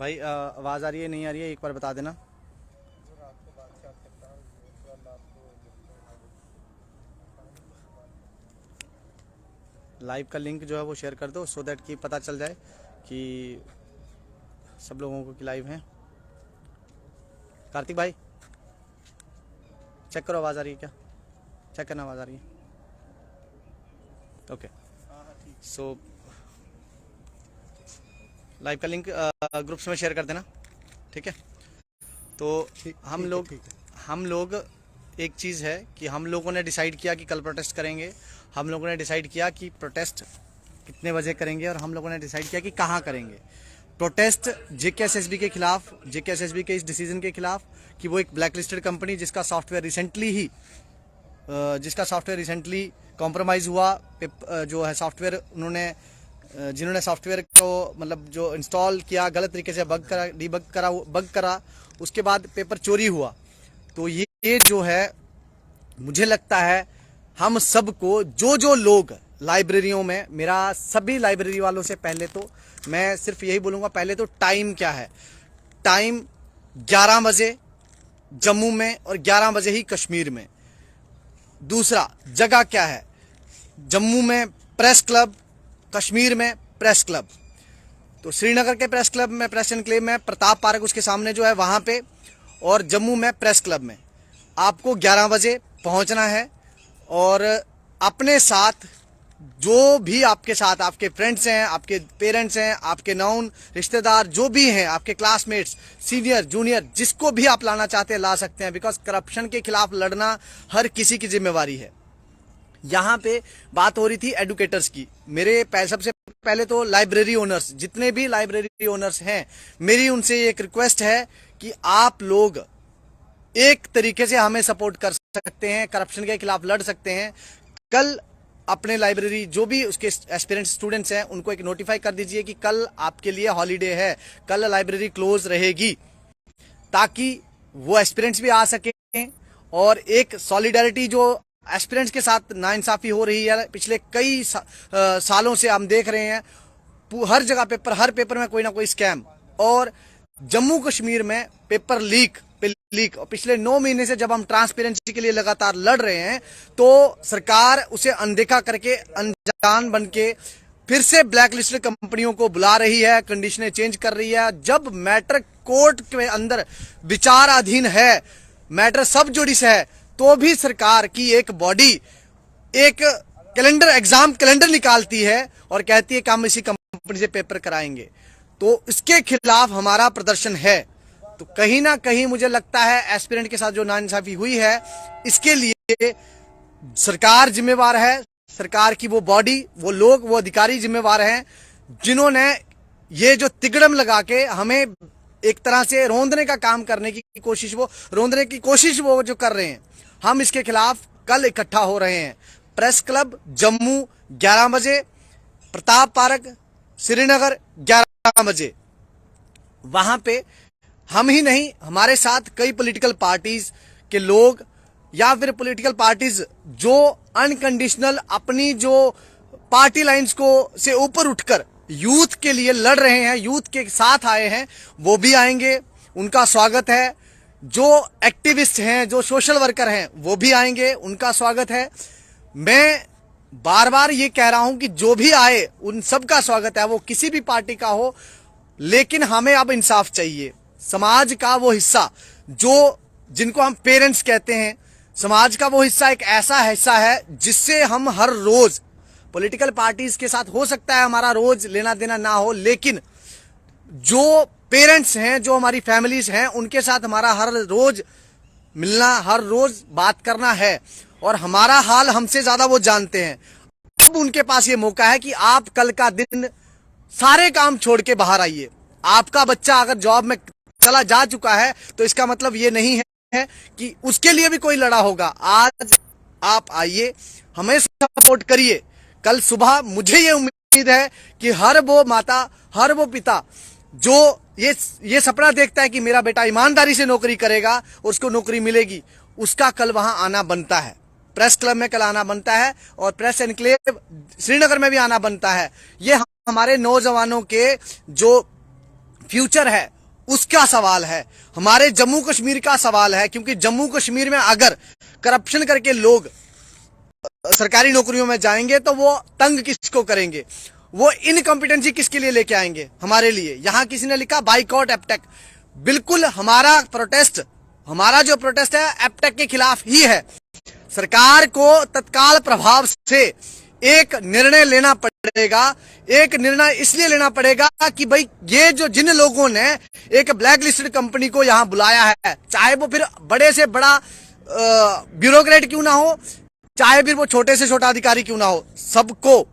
भाई आवाज़ आ रही है नहीं आ रही है एक बार बता देना। लाइव का लिंक जो है वो शेयर कर दो सो दैट कि पता चल जाए कि सब लोगों को कि लाइव हैं। कार्तिक भाई चेक करो आवाज़ आ रही है क्या, चेक करना आवाज़ आ रही है। ओके सो लाइव का लिंक ग्रुप्स में शेयर कर देना, ठीक है। तो हम लोग एक चीज़ है कि हम लोगों ने डिसाइड किया कि कल प्रोटेस्ट करेंगे। हम लोगों ने डिसाइड किया कि प्रोटेस्ट कितने बजे करेंगे और हम लोगों ने डिसाइड किया कि कहाँ करेंगे प्रोटेस्ट। जेकेएसएसबी के खिलाफ, जेकेएसएसबी के इस डिसीजन के खिलाफ कि वो एक ब्लैक लिस्टेड कंपनी जिसका सॉफ्टवेयर रिसेंटली कॉम्प्रोमाइज़ हुआ, जो है सॉफ्टवेयर उन्होंने जिन्होंने सॉफ्टवेयर को मतलब जो इंस्टॉल किया गलत तरीके से बग करा, उसके बाद पेपर चोरी हुआ। तो ये जो है मुझे लगता है हम सबको जो लोग लाइब्रेरियों में, मेरा सभी लाइब्रेरी वालों से पहले तो मैं सिर्फ यही बोलूँगा, पहले तो टाइम क्या है। टाइम 11 बजे जम्मू में और 11 बजे ही कश्मीर में। दूसरा जगह क्या है, जम्मू में प्रेस क्लब, कश्मीर में प्रेस क्लब। तो श्रीनगर के प्रेस क्लब में, प्रेस एनक्लेव में प्रताप पार्क उसके सामने जो है वहाँ पे, और जम्मू में प्रेस क्लब में आपको 11 बजे पहुँचना है। और अपने साथ जो भी आपके साथ आपके फ्रेंड्स हैं, आपके पेरेंट्स हैं, आपके नाउन रिश्तेदार जो भी हैं, आपके क्लासमेट्स, सीनियर जूनियर, जिसको भी आप लाना चाहते हैं ला सकते हैं। बिकॉज करप्शन के खिलाफ लड़ना हर किसी की जिम्मेवारी है। यहाँ पे बात हो रही थी एडुकेटर्स की। मेरे सबसे पहले तो लाइब्रेरी ओनर्स, जितने भी लाइब्रेरी ओनर्स हैं, मेरी उनसे एक रिक्वेस्ट है कि आप लोग एक तरीके से हमें सपोर्ट कर सकते हैं, करप्शन के खिलाफ लड़ सकते हैं। कल अपने लाइब्रेरी जो भी उसके एस्पिरेंट स्टूडेंट्स हैं उनको एक नोटिफाई कर दीजिए कि कल आपके लिए हॉलीडे है, कल लाइब्रेरी क्लोज रहेगी, ताकि वो एस्पिरेंट्स भी आ सकें। और एक सॉलिडारिटी जो एस्पिरेंट्स के साथ नाइंसाफी हो रही है पिछले कई सालों से हम देख रहे हैं, हर जगह हर पेपर में कोई ना कोई स्कैम, और जम्मू कश्मीर में पेपर लीक और पिछले 9 महीने से जब हम ट्रांसपेरेंसी के लिए लगातार लड़ रहे हैं, तो सरकार उसे अनदेखा करके, अनजान बन के फिर से ब्लैक लिस्टेड कंपनियों को बुला रही है, कंडीशनें चेंज कर रही है। जब मैटर कोर्ट के अंदर विचाराधीन है, मैटर सब जुडिस है, तो भी सरकार की एक बॉडी एक एग्जाम कैलेंडर निकालती है और कहती है कि हम इसी कंपनी से पेपर कराएंगे। तो इसके खिलाफ हमारा प्रदर्शन है। तो कहीं ना कहीं मुझे लगता है एस्पिरेंट के साथ जो नाइंसाफी हुई है, इसके लिए सरकार जिम्मेवार है। सरकार की वो बॉडी, वो लोग, वो अधिकारी जिम्मेवार हैं जिन्होंने ये जो तिगड़म लगा के हमें एक तरह से रोंदने का काम करने की कोशिश, वो जो कर रहे हैं। हम इसके खिलाफ कल इकट्ठा हो रहे हैं। प्रेस क्लब जम्मू 11 बजे, प्रताप पार्क श्रीनगर 11 बजे। वहां पे हम ही नहीं, हमारे साथ कई पॉलिटिकल पार्टीज के लोग, या फिर पॉलिटिकल पार्टीज जो अनकंडीशनल अपनी जो पार्टी लाइंस को से ऊपर उठकर यूथ के लिए लड़ रहे हैं, यूथ के साथ आए हैं, वो भी आएंगे, उनका स्वागत है। जो एक्टिविस्ट हैं, जो सोशल वर्कर हैं, वो भी आएंगे, उनका स्वागत है। मैं बार बार ये कह रहा हूं कि जो भी आए उन सबका स्वागत है, वो किसी भी पार्टी का हो, लेकिन हमें अब इंसाफ चाहिए। समाज का वो हिस्सा जिनको हम पेरेंट्स कहते हैं, समाज का वो हिस्सा एक ऐसा हिस्सा है जिससे हम हर रोज, पॉलिटिकल पार्टीज के साथ हो सकता है हमारा रोज लेना देना ना हो, लेकिन जो पेरेंट्स हैं, जो हमारी फैमिलीज हैं, उनके साथ हमारा हर रोज मिलना, हर रोज बात करना है। और हमारा हाल हमसे ज्यादा वो जानते हैं। अब उनके पास ये मौका है कि आप कल का दिन सारे काम छोड़ के बाहर आइए। आपका बच्चा अगर जॉब में चला जा चुका है तो इसका मतलब ये नहीं है कि उसके लिए भी कोई लड़ा होगा। आज आप आइए, हमें सपोर्ट करिए। कल सुबह मुझे ये उम्मीद है कि हर वो माता, हर वो पिता जो ये सपना देखता है कि मेरा बेटा ईमानदारी से नौकरी करेगा और उसको नौकरी मिलेगी, उसका कल वहां आना बनता है। प्रेस क्लब में कल आना बनता है और प्रेस एनक्लेव श्रीनगर में भी आना बनता है। ये हमारे नौजवानों के जो फ्यूचर है उसका सवाल है, हमारे जम्मू कश्मीर का सवाल है। क्योंकि जम्मू कश्मीर में अगर करप्शन करके लोग सरकारी नौकरियों में जाएंगे तो वो तंग किसको करेंगे, वो इनकॉम्पिटेंसी किसके लिए लेके आएंगे हमारे लिए। यहां किसी ने लिखा बाइकआउट एपटेक, बिल्कुल हमारा प्रोटेस्ट, हमारा जो प्रोटेस्ट है एपटेक के खिलाफ ही है। सरकार को तत्काल प्रभाव से एक निर्णय लेना पड़ेगा। एक निर्णय इसलिए लेना पड़ेगा कि भाई ये जो जिन लोगों ने एक ब्लैक लिस्टेड कंपनी को यहां बुलाया है, चाहे वो फिर बड़े से बड़ा ब्यूरोक्रेट क्यों ना हो, चाहे फिर वो छोटे से छोटा अधिकारी क्यों ना हो, सबको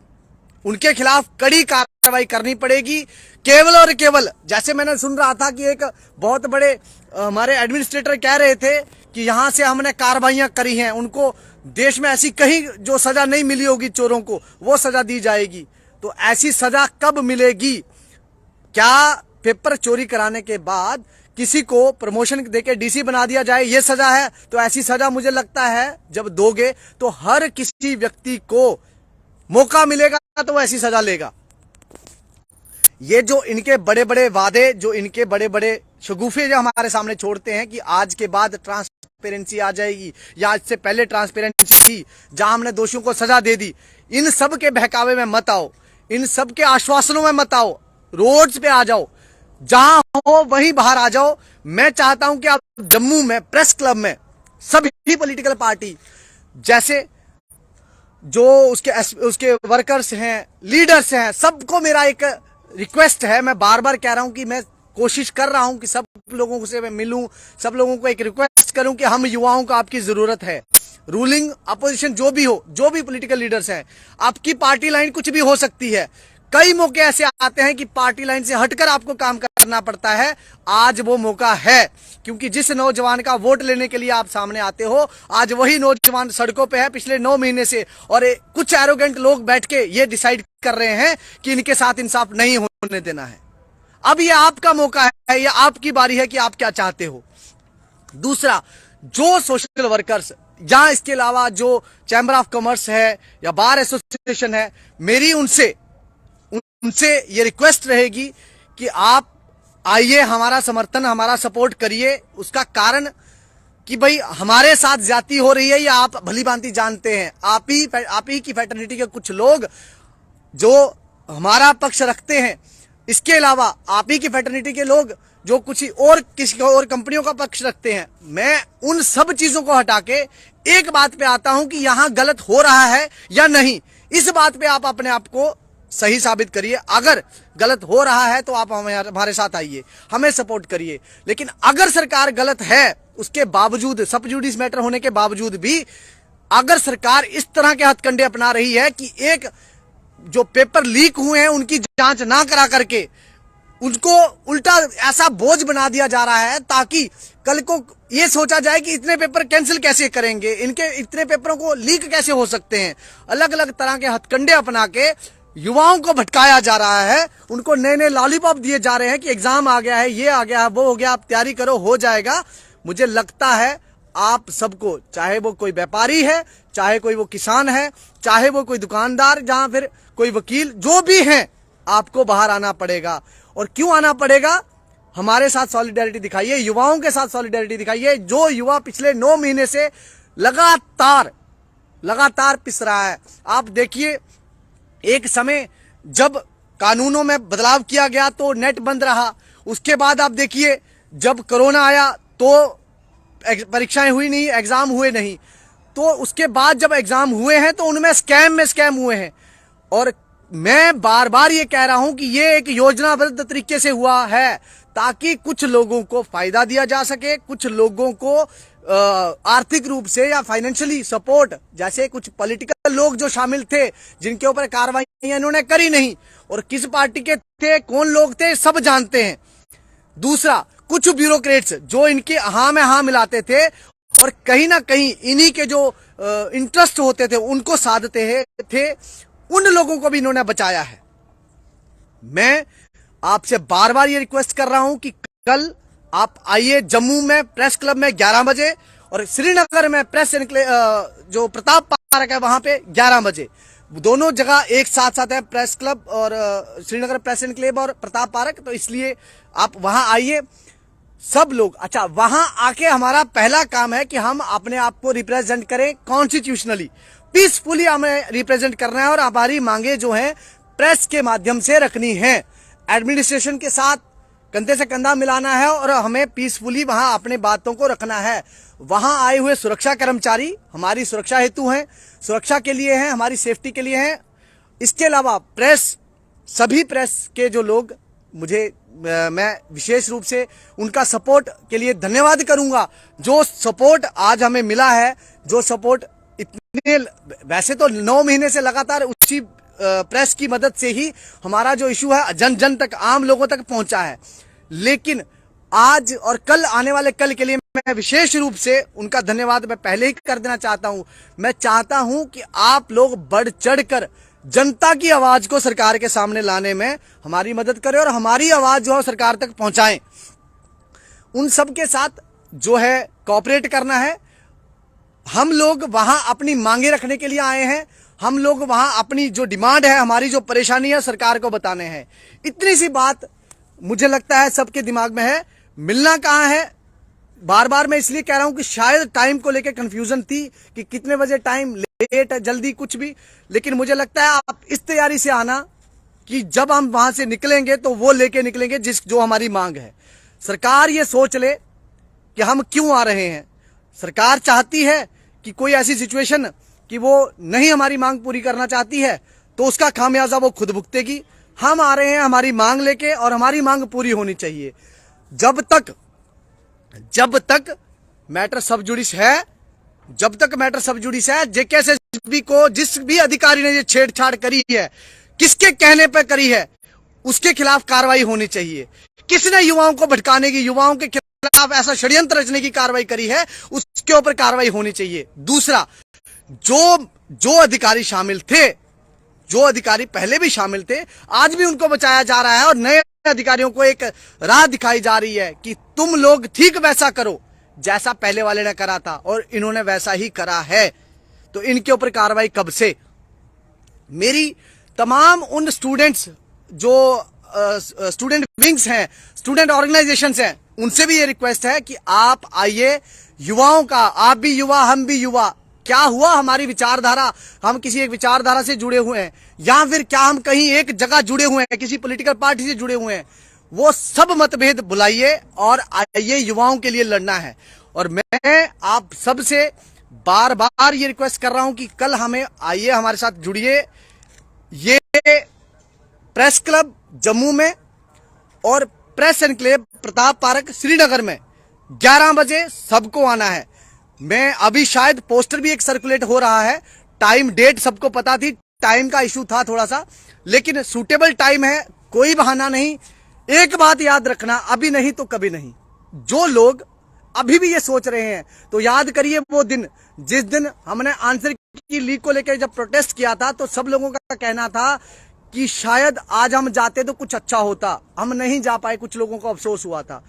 उनके खिलाफ कड़ी कार्रवाई करनी पड़ेगी। केवल और केवल, जैसे मैंने सुन रहा था कि एक बहुत बड़े हमारे एडमिनिस्ट्रेटर कह रहे थे कि यहां से हमने कार्रवाइयां करी हैं, उनको देश में ऐसी कहीं जो सजा नहीं मिली होगी चोरों को, वो सजा दी जाएगी। तो ऐसी सजा कब मिलेगी? क्या पेपर चोरी कराने के बाद किसी को प्रमोशन देके डीसी बना दिया जाए, ये सजा है? तो ऐसी सजा मुझे लगता है जब दोगे तो हर किसी व्यक्ति को मौका मिलेगा तो वो ऐसी सजा लेगा। ये जो इनके बड़े बड़े वादे, जो इनके बड़े बड़े शगुफे जो हमारे सामने छोड़ते हैं कि आज के बाद ट्रांसपेरेंसी आ जाएगी या आज से पहले ट्रांसपेरेंसी थी, जहां हमने दोषियों को सजा दे दी, इन सब के बहकावे में मत आओ, इन सब के आश्वासनों में मत आओ। रोड्स पे आ जाओ, जहां हो वहीं बाहर आ जाओ। मैं चाहता हूं कि आप जम्मू में प्रेस क्लब में सभी पॉलिटिकल पार्टी जैसे जो उसके वर्कर्स हैं, लीडर्स हैं, सबको मेरा एक रिक्वेस्ट है। मैं बार बार कह रहा हूं कि मैं कोशिश कर रहा हूं कि सब लोगों से मैं मिलूं, सब लोगों को एक रिक्वेस्ट करूं कि हम युवाओं को आपकी जरूरत है। रूलिंग अपोजिशन जो भी हो, जो भी पॉलिटिकल लीडर्स हैं, आपकी पार्टी लाइन कुछ भी हो सकती है। कई मौके ऐसे आते हैं कि पार्टी लाइन से हटकर आपको काम करना पड़ता है। आज वो मौका है, क्योंकि जिस नौजवान का वोट लेने के लिए आप सामने आते हो, आज वही नौजवान सड़कों पे है पिछले 9 महीने से, और कुछ एरोगेंट लोग बैठ के ये डिसाइड कर रहे हैं कि इनके साथ इंसाफ नहीं होने देना है। अब ये आपका मौका है, ये आपकी बारी है कि आप क्या चाहते हो। दूसरा, जो सोशल वर्कर्स या इसके अलावा जो चैम्बर ऑफ कॉमर्स है या बार एसोसिएशन है, मेरी उनसे ये रिक्वेस्ट रहेगी कि आप आइए, हमारा समर्थन, हमारा सपोर्ट करिए। उसका कारण कि भाई हमारे साथ ज्यादती हो रही है, या आप भली भांति जानते हैं। आप ही की फैटर्निटी के कुछ लोग जो हमारा पक्ष रखते हैं, इसके अलावा आप ही की फैटर्निटी के लोग जो कुछ और किसी और कंपनियों का पक्ष रखते हैं। मैं उन सब चीजों को हटा के एक बात पे आता हूं कि यहां गलत हो रहा है या नहीं। इस बात पे आप अपने आप को सही साबित करिए। अगर गलत हो रहा है तो आप हमारे साथ आइए, हमें सपोर्ट करिए। लेकिन अगर सरकार गलत है, उसके बावजूद, सब जुडिस मैटर होने के बावजूद भी अगर सरकार इस तरह के हथकंडे अपना रही है कि एक जो पेपर लीक हुए हैं उनकी जांच ना करा करके उनको उल्टा ऐसा बोझ बना दिया जा रहा है, ताकि कल को ये सोचा जाए कि इतने पेपर कैंसिल कैसे करेंगे, इनके इतने पेपरों को लीक कैसे हो सकते हैं। अलग अलग तरह के हथकंडे अपना के युवाओं को भटकाया जा रहा है, उनको नए नए लॉलीपॉप दिए जा रहे हैं कि एग्जाम आ गया है, ये आ गया है, वो हो गया, आप तैयारी करो, हो जाएगा। मुझे लगता है आप सबको, चाहे वो कोई व्यापारी है, चाहे कोई वो किसान है, चाहे वो कोई दुकानदार, जहां फिर कोई वकील, जो भी हैं, आपको बाहर आना पड़ेगा। और क्यों आना पड़ेगा? हमारे साथ सॉलिडेरिटी दिखाइए, युवाओं के साथ सॉलिडेरिटी दिखाइए। जो युवा पिछले 9 महीने से लगातार पिस रहा है। आप देखिए, एक समय जब कानूनों में बदलाव किया गया तो नेट बंद रहा। उसके बाद आप देखिए, जब कोरोना आया तो परीक्षाएं हुई नहीं, एग्जाम हुए नहीं। तो उसके बाद जब एग्जाम हुए हैं तो उनमें स्कैम हुए हैं। और मैं बार बार ये कह रहा हूं कि ये एक योजनाबद्ध तरीके से हुआ है, ताकि कुछ लोगों को फायदा दिया जा सके, कुछ लोगों को आर्थिक रूप से या फाइनेंशियली सपोर्ट। जैसे कुछ पॉलिटिकल लोग जो शामिल थे, जिनके ऊपर कार्रवाई इन्होंने करी नहीं, और किस पार्टी के थे, कौन लोग थे, सब जानते हैं। दूसरा, कुछ ब्यूरोक्रेट्स जो इनके हाँ में हाँ मिलाते थे और कहीं ना कहीं इन्हीं के जो इंटरेस्ट होते थे उनको साधते थे, उन लोगों को भी इन्होंने बचाया है। मैं आपसे बार बार ये रिक्वेस्ट कर रहा हूं कि कल आप आइए जम्मू में प्रेस क्लब में 11 बजे, और श्रीनगर में प्रेस जो प्रताप पार्क है वहां पे 11 बजे। दोनों जगह एक साथ साथ है, प्रेस क्लब और श्रीनगर प्रेस एनक्लेव और प्रताप पार्क। तो इसलिए आप वहां आइए सब लोग। अच्छा, वहां आके हमारा पहला काम है कि हम अपने आप को रिप्रेजेंट करें कॉन्स्टिट्यूशनली, पीसफुली हमें रिप्रेजेंट करना है और हमारी मांगे जो है प्रेस के माध्यम से रखनी है। एडमिनिस्ट्रेशन के साथ कंधे से कंधा मिलाना है और हमें पीसफुली वहां अपने बातों को रखना है। वहां आए हुए सुरक्षा कर्मचारी हमारी सुरक्षा हेतु हैं, सुरक्षा के लिए हैं, हमारी सेफ्टी के लिए हैं। इसके अलावा प्रेस, सभी प्रेस के जो लोग, मैं विशेष रूप से उनका सपोर्ट के लिए धन्यवाद करूंगा। जो सपोर्ट आज हमें मिला है, जो सपोर्ट इतने, वैसे तो 9 महीने से लगातार उसी प्रेस की मदद से ही हमारा जो इशू है जन जन तक, आम लोगों तक पहुंचा है। लेकिन आज और कल, आने वाले कल के लिए मैं विशेष रूप से उनका धन्यवाद मैं पहले ही कर देना चाहता हूं। मैं चाहता हूं कि आप लोग बढ़ चढ़कर जनता की आवाज को सरकार के सामने लाने में हमारी मदद करें और हमारी आवाज जो है सरकार तक पहुंचाएं। उन सब के साथ जो है कोऑपरेट करना है। हम लोग वहां अपनी मांगे रखने के लिए आए हैं। हम लोग वहां अपनी जो डिमांड है, हमारी जो परेशानी है, सरकार को बताने हैं। इतनी सी बात मुझे लगता है सबके दिमाग में है। मिलना कहां है, बार बार मैं इसलिए कह रहा हूं कि शायद टाइम को लेकर कंफ्यूजन थी कि कितने बजे टाइम, लेट है, जल्दी, कुछ भी। लेकिन मुझे लगता है आप इस तैयारी से आना कि जब हम वहां से निकलेंगे तो वो लेके निकलेंगे जो हमारी मांग है। सरकार ये सोच ले कि हम क्यों आ रहे हैं। सरकार चाहती है कि कोई ऐसी सिचुएशन कि वो नहीं हमारी मांग पूरी करना चाहती है तो उसका खामियाजा वो खुद भुगतेगी। हम आ रहे हैं हमारी मांग लेके और हमारी मांग पूरी होनी चाहिए। जब तक मैटर सब जुडिस है, जब तक मैटर सब जुडिस है, जेकेएसएसबी को जिस भी अधिकारी ने ये छेड़छाड़ करी है, किसके कहने पर करी है, उसके खिलाफ कार्रवाई होनी चाहिए। किसने युवाओं को भटकाने की, युवाओं के खिलाफ ऐसा षड्यंत्र रचने की कार्रवाई करी है, उसके ऊपर कार्रवाई होनी चाहिए। दूसरा, जो अधिकारी शामिल थे, जो अधिकारी पहले भी शामिल थे, आज भी उनको बचाया जा रहा है और नए अधिकारियों को एक राह दिखाई जा रही है कि तुम लोग ठीक वैसा करो जैसा पहले वाले ने करा था, और इन्होंने वैसा ही करा है। तो इनके ऊपर कार्रवाई कब से। मेरी तमाम उन स्टूडेंट्स जो स्टूडेंट विंग्स हैं, स्टूडेंट ऑर्गेनाइजेशंस हैं, उनसे भी ये रिक्वेस्ट है कि आप आइए। युवाओं का, आप भी युवा, हम भी युवा, क्या हुआ हमारी विचारधारा, हम किसी एक विचारधारा से जुड़े हुए हैं या फिर क्या हम कहीं एक जगह जुड़े हुए हैं, किसी पॉलिटिकल पार्टी से जुड़े हुए हैं, वो सब मतभेद भुलाइए और आइए, युवाओं के लिए लड़ना है। और मैं आप सबसे बार बार ये रिक्वेस्ट कर रहा हूं कि कल हमें आइए, हमारे साथ जुड़िए। ये प्रेस क्लब जम्मू में और press enclave Pratap park Srinagar में 11 बजे सबको आना है। मैं अभी शायद पोस्टर भी एक सर्कुलेट हो रहा है, टाइम डेट सबको पता थी, टाइम का इशू था थोड़ा सा, लेकिन सूटेबल टाइम है, कोई बहाना नहीं। एक बात याद रखना, अभी नहीं तो कभी नहीं। जो लोग अभी भी ये सोच रहे हैं तो याद करिए वो दिन जिस दिन हमने आंसर की लीक को लेकर जब प्रोटेस्ट किया था, तो सब लोगों का कहना था कि शायद आज हम जाते तो कुछ अच्छा होता, हम नहीं जा पाए, कुछ लोगों को अफसोस हुआ था।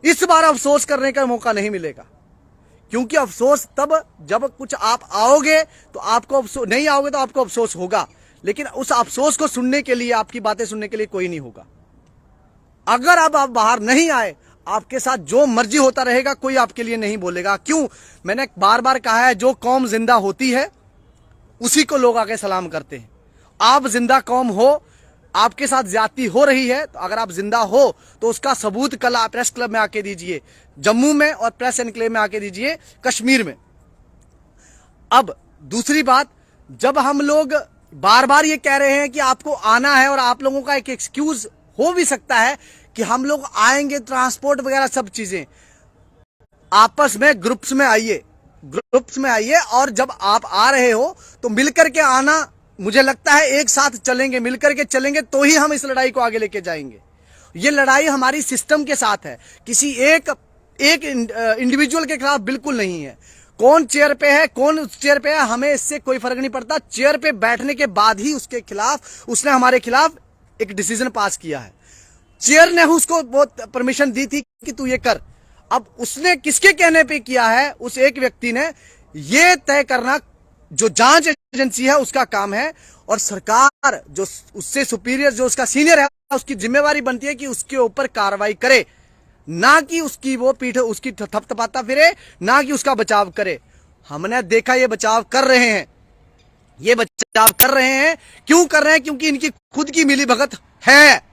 इस बार अफसोस करने का मौका नहीं मिलेगा, क्योंकि अफसोस तब जब कुछ आप आओगे तो आपको अफसोस, नहीं आओगे तो आपको अफसोस होगा, लेकिन उस अफसोस को सुनने के लिए, आपकी बातें सुनने के लिए कोई नहीं होगा। अगर अब आप बाहर नहीं आए, आपके साथ जो मर्जी होता रहेगा, कोई आपके लिए नहीं बोलेगा। क्यों? मैंने बार बार कहा है, जो कौम जिंदा होती है उसी को लोग आके सलाम करते हैं। आप जिंदा कौम हो, आपके साथ ज्यादती हो रही है, तो अगर आप जिंदा हो तो उसका सबूत कल आप प्रेस क्लब में आके दीजिए, जम्मू में, और प्रेस एनक्लेव में आके दीजिए कश्मीर में। अब दूसरी बात, जब हम लोग बार बार ये कह रहे हैं कि आपको आना है, और आप लोगों का एक एक्सक्यूज हो भी सकता है कि हम लोग आएंगे, ट्रांसपोर्ट वगैरह सब चीजें, आपस में ग्रुप्स में आइए, ग्रुप्स में आइए। और जब आप आ रहे हो तो मिलकर के आना, मुझे लगता है एक साथ चलेंगे, मिलकर के चलेंगे तो ही हम इस लड़ाई को आगे लेके जाएंगे। ये लड़ाई हमारी सिस्टम के साथ है, किसी एक इंडिविजुअल के खिलाफ बिल्कुल नहीं है। कौन चेयर पे है, कौन उस चेयर पे है, हमें इससे कोई फर्क नहीं पड़ता। चेयर पे बैठने के बाद ही उसके खिलाफ, उसने हमारे खिलाफ एक डिसीजन पास किया है, चेयर ने उसको बहुत परमिशन दी थी कि तू ये कर। अब उसने किसके कहने पे किया है, उस एक व्यक्ति ने, ये तय करना, जो जांच एजेंसी है उसका काम है, और सरकार जो उससे सुपीरियर जो उसका सीनियर है उसकी जिम्मेवारी बनती है कि उसके ऊपर कार्रवाई करे, ना कि उसकी वो पीठ उसकी थपथपाता फिरे, ना कि उसका बचाव करे। हमने देखा ये बचाव कर रहे हैं, ये बचाव कर रहे हैं। क्यों कर रहे हैं? क्योंकि इनकी खुद की मिलीभगत है।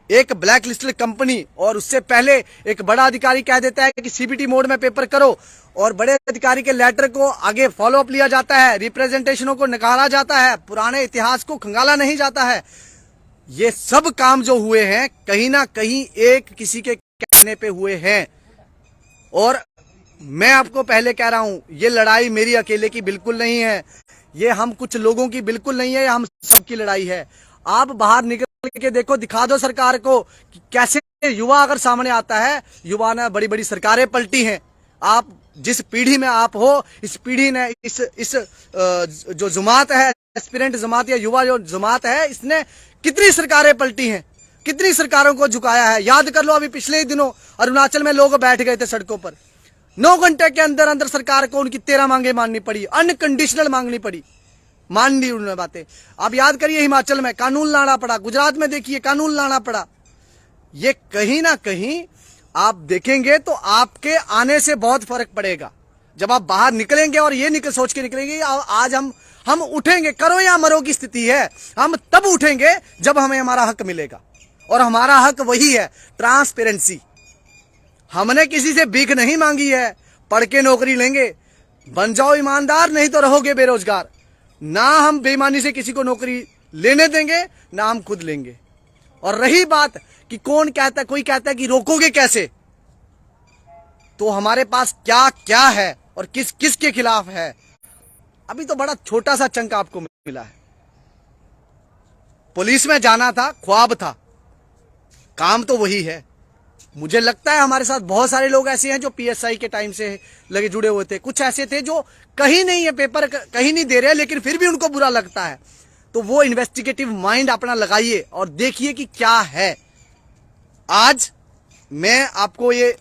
एक ब्लैक लिस्टेड कंपनी और उससे पहले एक बड़ा अधिकारी कह देता है कि सीबीटी मोड में पेपर करो, और बड़े अधिकारी के लेटर को आगे फॉलो अप लिया जाता है, रिप्रेजेंटेशनों को निकाला जाता है, पुराने इतिहास को खंगाला नहीं जाता है। ये सब काम जो हुए हैं कहीं ना कहीं एक किसी के कहने पे हुए हैं। और मैं आपको पहले कह रहा हूं, ये लड़ाई मेरी अकेले की बिल्कुल नहीं है, ये हम कुछ लोगों की बिल्कुल नहीं है, ये हम सबकी लड़ाई है। आप बाहर निकल के देखो, दिखा दो सरकार को कि कैसे युवा अगर सामने आता है। युवा ने बड़ी बड़ी सरकारें पलटी हैं। आप जिस पीढ़ी में आप हो, इस पीढ़ी ने इस जो जमात है, एस्पिरेंट जमात या युवा जो जमात है, इसने कितनी सरकारें पलटी हैं, कितनी सरकारों को झुकाया है। याद कर लो, अभी पिछले ही दिनों अरुणाचल में लोग बैठ गए थे सड़कों पर, 9 घंटे के अंदर अंदर सरकार को उनकी 13 मांगे माननी पड़ी, अनकंडीशनल मांगनी पड़ी, मान ली उन्होंने बातें। अब याद करिए, हिमाचल में कानून लाना पड़ा, गुजरात में देखिए कानून लाना पड़ा। ये कहीं ना कहीं आप देखेंगे तो आपके आने से बहुत फर्क पड़ेगा। जब आप बाहर निकलेंगे और ये सोच के निकलेंगे आज हम उठेंगे, करो या मरो की स्थिति है, हम तब उठेंगे जब हमें हमारा हक मिलेगा। और हमारा हक वही है, ट्रांसपेरेंसी। हमने किसी से भीख नहीं मांगी है, पढ़ के नौकरी लेंगे, बन जाओ ईमानदार, नहीं तो रहोगे बेरोजगार। ना हम बेईमानी से किसी को नौकरी लेने देंगे, ना हम खुद लेंगे। और रही बात कि कौन कहता है, कोई कहता है कि रोकोगे कैसे, तो हमारे पास क्या क्या है और किस किस के खिलाफ है। अभी तो बड़ा छोटा सा चंक आपको मिला है। पुलिस में जाना था, ख्वाब था, काम तो वही है। मुझे लगता है हमारे साथ बहुत सारे लोग ऐसे हैं जो पीएसआई के टाइम से लगे जुड़े हुए थे, कुछ ऐसे थे जो कहीं नहीं है, पेपर कहीं नहीं दे रहे, लेकिन फिर भी उनको बुरा लगता है। तो वो इन्वेस्टिगेटिव माइंड अपना लगाइए और देखिए कि क्या है। आज मैं आपको ये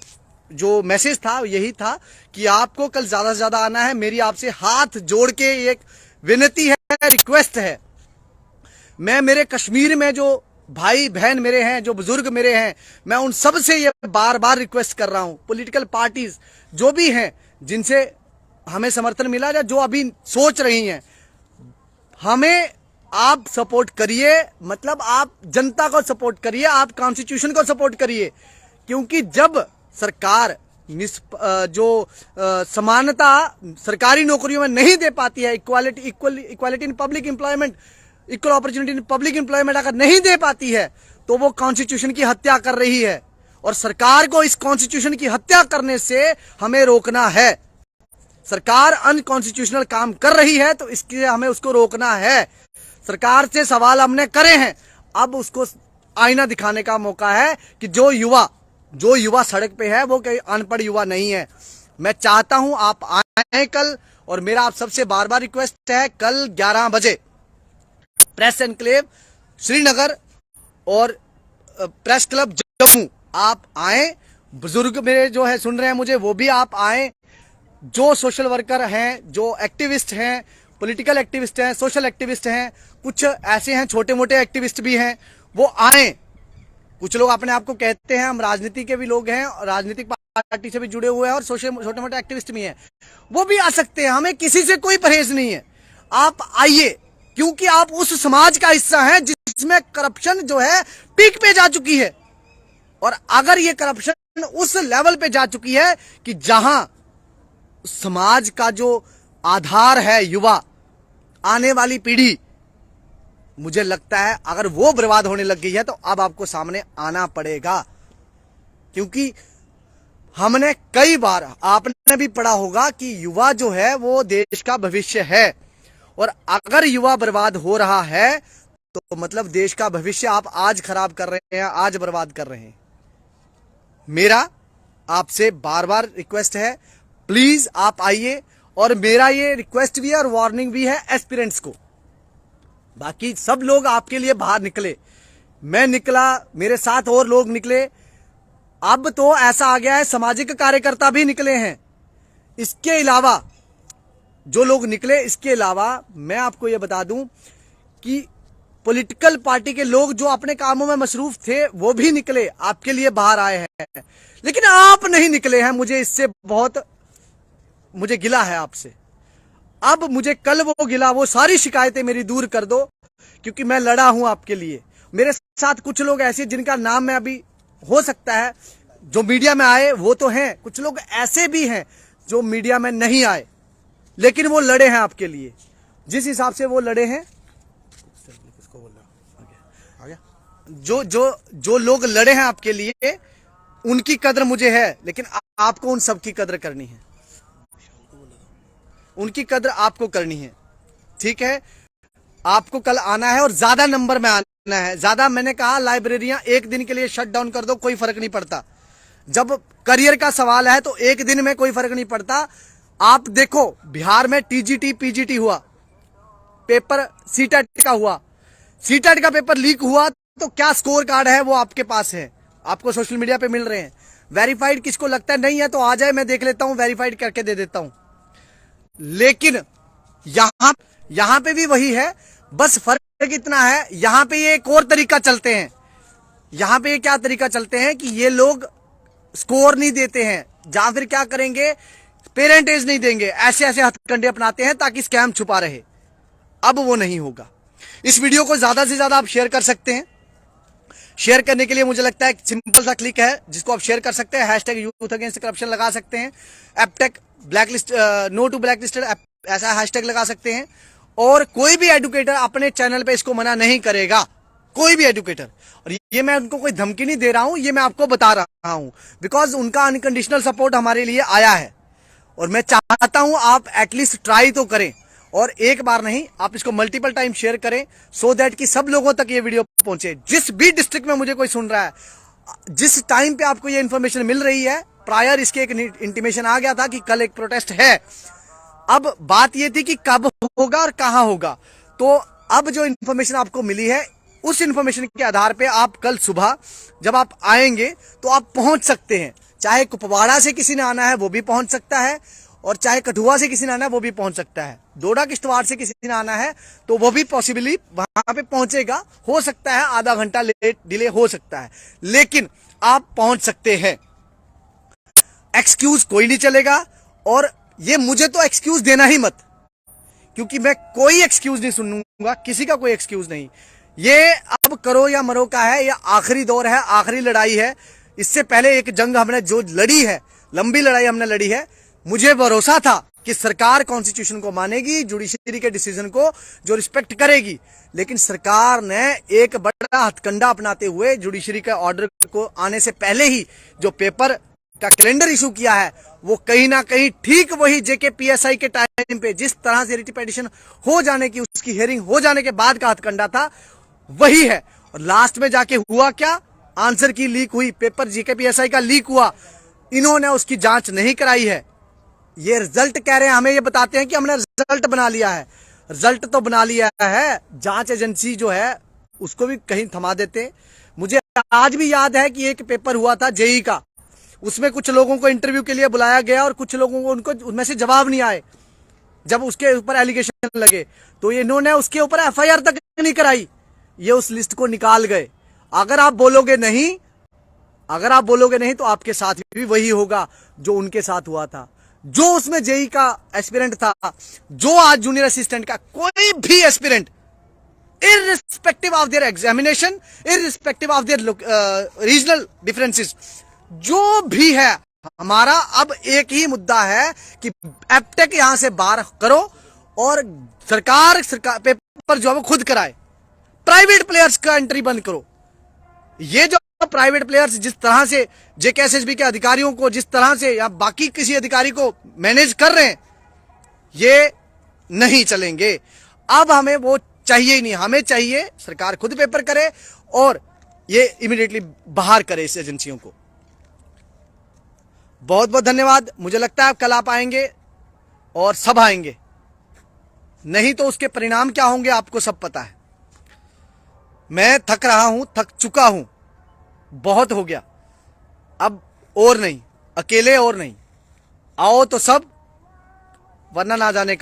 जो मैसेज था यही था कि आपको कल ज्यादा से ज्यादा आना है। मेरी आपसे हाथ जोड़ के एक विनती है, रिक्वेस्ट है। मैं मेरे कश्मीर में जो भाई बहन मेरे हैं, जो बुजुर्ग मेरे हैं, मैं उन सब से ये बार बार रिक्वेस्ट कर रहा हूं, पॉलिटिकल पार्टीज जो भी हैं जिनसे हमें समर्थन मिला या जो अभी सोच रही हैं, हमें आप सपोर्ट करिए। मतलब आप जनता को सपोर्ट करिए, आप कॉन्स्टिट्यूशन को सपोर्ट करिए। क्योंकि जब सरकार समानता सरकारी नौकरियों में नहीं दे पाती है, equality in public employment, equal opportunity in public employment अगर नहीं दे पाती है, तो वो कॉन्स्टिट्यूशन की हत्या कर रही है। और सरकार को इस कॉन्स्टिट्यूशन की हत्या करने से हमें रोकना है। सरकार अनकॉन्स्टिट्यूशनल काम कर रही है, तो इसके लिए हमें उसको रोकना है। सरकार से सवाल हमने करे हैं, अब उसको आईना दिखाने का मौका है कि जो युवा सड़क पे है वो कोई अनपढ़ युवा नहीं है। मैं चाहता हूं आप आए कल, और मेरा आप सबसे बार बार रिक्वेस्ट है, कल 11 बजे प्रेस एनक्लेव श्रीनगर और प्रेस क्लब जम्मू आप आए। बुजुर्ग मेरे जो है सुन रहे हैं मुझे, वो भी आप आए। जो सोशल वर्कर हैं, जो एक्टिविस्ट हैं, पॉलिटिकल एक्टिविस्ट हैं, सोशल एक्टिविस्ट हैं, कुछ ऐसे हैं छोटे मोटे एक्टिविस्ट भी हैं, वो आए। कुछ लोग अपने आप को कहते हैं हम राजनीति के भी लोग हैं, और राजनीतिक पार्टी से भी जुड़े हुए हैं, और छोटे मोटे एक्टिविस्ट भी हैं, वो भी आ सकते हैं। हमें किसी से कोई परहेज नहीं है, आप आइए। क्योंकि आप उस समाज का हिस्सा हैं जिसमें करप्शन जो है पीक पे जा चुकी है। और अगर ये करप्शन उस लेवल पे जा चुकी है कि जहां समाज का जो आधार है युवा, आने वाली पीढ़ी, मुझे लगता है अगर वो बर्बाद होने लग गई है, तो अब आपको सामने आना पड़ेगा। क्योंकि हमने कई बार, आपने भी पढ़ा होगा कि युवा जो है वो देश का भविष्य है, और अगर युवा बर्बाद हो रहा है तो मतलब देश का भविष्य आप आज खराब कर रहे हैं, आज बर्बाद कर रहे हैं। मेरा आपसे बार बार रिक्वेस्ट है, प्लीज आप आइए। और मेरा ये रिक्वेस्ट भी है और वार्निंग भी है एस्पिरेंट्स को। बाकी सब लोग आपके लिए बाहर निकले, मैं निकला, मेरे साथ और लोग निकले। अब तो ऐसा आ गया है सामाजिक कार्यकर्ता भी निकले हैं। इसके अलावा जो लोग निकले। इसके अलावा मैं आपको यह बता दूं कि पॉलिटिकल पार्टी के लोग जो अपने कामों में मसरूफ थे वो भी निकले, आपके लिए बाहर आए हैं, लेकिन आप नहीं निकले हैं। मुझे इससे बहुत गिला है आपसे। अब मुझे कल वो गिला, वो सारी शिकायतें मेरी दूर कर दो, क्योंकि मैं लड़ा हूं आपके लिए। मेरे साथ कुछ लोग ऐसे जिनका नाम मैं अभी, हो सकता है जो मीडिया में आए वो तो हैं, कुछ लोग ऐसे भी हैं जो मीडिया में नहीं आए, लेकिन वो लड़े हैं आपके लिए। जिस हिसाब से वो लड़े हैं, जो लोग लड़े हैं आपके लिए, उनकी कदर मुझे है, लेकिन आपको उन सब की कदर करनी है। उनकी कदर आपको करनी है, ठीक है। आपको कल आना है और ज्यादा नंबर में आना है। ज्यादा, मैंने कहा लाइब्रेरियां एक दिन के लिए शट डाउन कर दो, कोई फर्क नहीं पड़ता। जब करियर का सवाल है तो एक दिन में कोई फर्क नहीं पड़ता। आप देखो, बिहार में टीजीटी पीजीटी हुआ, पेपर सीटेट का हुआ, सीटेट का पेपर लीक हुआ, तो क्या स्कोर कार्ड है वो आपके पास है, आपको सोशल मीडिया पे मिल रहे हैं। वेरीफाइड किसको लगता है नहीं है तो आ जाए, मैं देख लेता हूं, वेरीफाइड करके दे देता हूं। लेकिन यहां पे भी वही है, बस फर्क इतना है, यहां पे ये एक और तरीका चलते हैं। यहां पे ये क्या तरीका चलते हैं कि ये लोग स्कोर नहीं देते हैं, या फिर क्या करेंगे, पेरेंटेज नहीं देंगे, ऐसे ऐसे हथकंडे अपनाते हैं ताकि स्कैम छुपा रहे। अब वो नहीं होगा। इस वीडियो को ज्यादा से ज्यादा आप शेयर कर सकते हैं। शेयर करने के लिए मुझे लगता है एक सिंपल सा क्लिक है जिसको आप शेयर कर सकते हैं। हैशटैग यूथ अगेंस्ट करप्शन लगा सकते हैं, Aptech blacklist, no to blacklisted, ऐसा हैशटैग लगा सकते हैं। और कोई भी एडुकेटर अपने चैनल पे इसको मना नहीं करेगा, कोई भी एडुकेटर। और ये मैं उनको कोई धमकी नहीं दे रहा हूं, ये मैं आपको बता रहा हूं, बिकॉज उनका अनकंडीशनल सपोर्ट हमारे लिए आया है। और मैं चाहता हूं आप एटलीस्ट ट्राई तो करें, और एक बार नहीं, आप इसको मल्टीपल टाइम शेयर करें, सो दैट कि सब लोगों तक ये वीडियो पहुंचे। जिस भी डिस्ट्रिक्ट में मुझे कोई सुन रहा है, जिस टाइम पे आपको ये इन्फॉर्मेशन मिल रही है, प्रायर इसके एक इंटीमेशन आ गया था कि कल एक प्रोटेस्ट है। अब बात ये थी कि कब होगा और कहां होगा। तो अब जो इन्फॉर्मेशन आपको मिली है, उस इन्फॉर्मेशन के आधार पे आप कल सुबह जब आप आएंगे तो आप पहुंच सकते हैं। चाहे कुपवाड़ा से किसी ने आना है वो भी पहुंच सकता है, और चाहे कठुआ से किसी ने आना है वो भी पहुंच सकता है। डोडा किश्तवाड़ से किसी ने आना है तो वो भी पॉसिबली वहां पे पहुंचेगा। हो सकता है आधा घंटा लेट डिले हो सकता है, लेकिन आप पहुंच सकते हैं। एक्सक्यूज कोई नहीं चलेगा, और ये मुझे तो एक्सक्यूज देना ही मत, क्योंकि मैं कोई एक्सक्यूज नहीं सुनूंगा, किसी का कोई एक्सक्यूज नहीं। ये अब करो या मरो का है, या आखिरी दौर है, आखिरी लड़ाई है। इससे पहले एक जंग हमने जो लड़ी है, लंबी लड़ाई हमने लड़ी है। मुझे भरोसा था कि सरकार कॉन्स्टिट्यूशन को मानेगी, जुडिशरी के डिसीजन को जो रिस्पेक्ट करेगी, लेकिन सरकार ने एक बड़ा हथकंडा अपनाते हुए जुडिशरी के ऑर्डर को आने से पहले ही जो पेपर का कैलेंडर इशू किया है, वो कहीं ना कहीं ठीक वही जेकेपीएसआई के टाइम पे जिस तरह से रिट पिटीशन हो जाने की, उसकी हियरिंग हो जाने के बाद का हथकंडा था, वही है। और लास्ट में जाके हुआ क्या, आंसर की लीक हुई, पेपर जेकेपीएसआई का लीक हुआ, इन्होंने उसकी जांच नहीं कराई है। ये रिजल्ट कह रहे हैं, हमें ये बताते हैं कि हमने रिजल्ट बना लिया है। रिजल्ट तो बना लिया है, जांच एजेंसी जो है उसको भी कहीं थमा देते। मुझे आज भी याद है कि एक पेपर हुआ था जेई का, उसमें कुछ लोगों को इंटरव्यू के लिए बुलाया गया और कुछ लोगों को उनको उनमें से जवाब नहीं आए। जब उसके ऊपर एलिगेशन लगे तो इन्होंने उसके ऊपर एफआईआर तक नहीं कराई, ये उस लिस्ट को निकाल गए। अगर आप बोलोगे नहीं तो आपके साथ भी वही होगा जो उनके साथ हुआ था। जो उसमें जेई का एस्पिरेंट था, जो आज जूनियर असिस्टेंट का, कोई भी aspirant, irrespective of their examination, irrespective of their regional differences, जो भी है, हमारा अब एक ही मुद्दा है कि एपटेक यहां से बाहर करो और सरकार पेपर जो है वो खुद कराए। प्राइवेट प्लेयर्स का एंट्री बंद करो। ये जो प्राइवेट प्लेयर्स जिस तरह से जेकेएसएसबी के अधिकारियों को, जिस तरह से या बाकी किसी अधिकारी को मैनेज कर रहे हैं, ये नहीं चलेंगे। अब हमें वो चाहिए ही नहीं, हमें चाहिए सरकार खुद पेपर करे और ये इमीडिएटली बाहर करे इस एजेंसियों को। बहुत बहुत धन्यवाद। मुझे लगता है कल आप आएंगे और सब आएंगे, नहीं तो उसके परिणाम क्या होंगे आपको सब पता है। मैं थक रहा हूं, थक चुका हूं, बहुत हो गया, अब और नहीं, अकेले और नहीं। आओ तो सब, वरना ना जाने का।